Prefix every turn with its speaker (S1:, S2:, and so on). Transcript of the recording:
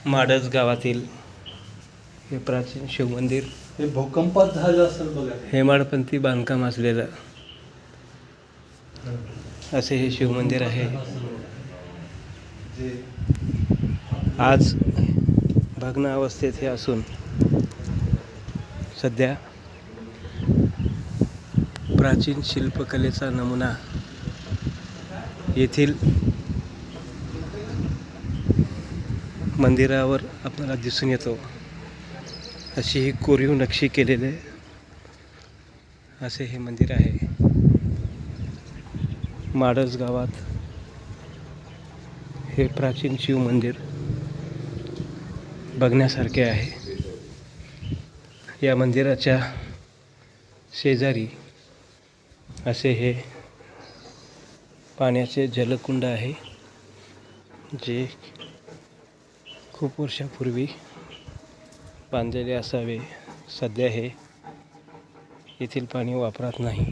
S1: माडज गावातील हे प्राचीन शिवमंदिर
S2: हे भूकंपात झालं असेल बघा.
S1: हेमाडपंथी बांधकाम असलेलं असे हे शिवमंदिर आहे. आज भग्न अवस्थेत हे असून सध्या प्राचीन शिल्पकलेचा नमुना येथील मंदिरावर आपल्याला दिसून येतो. अशी ही कोरीव नक्षी केलेले असे हे मंदिर आहे. माडज गावात हे प्राचीन शिव मंदिर बघण्यासारखे आहे. या मंदिराच्या शेजारी असे हे पाण्याचे जलकुंड आहे, जे खूप वर्षापूर्वी बांधलेले असावे. सध्या हे येथील पाणी वापरात नाही.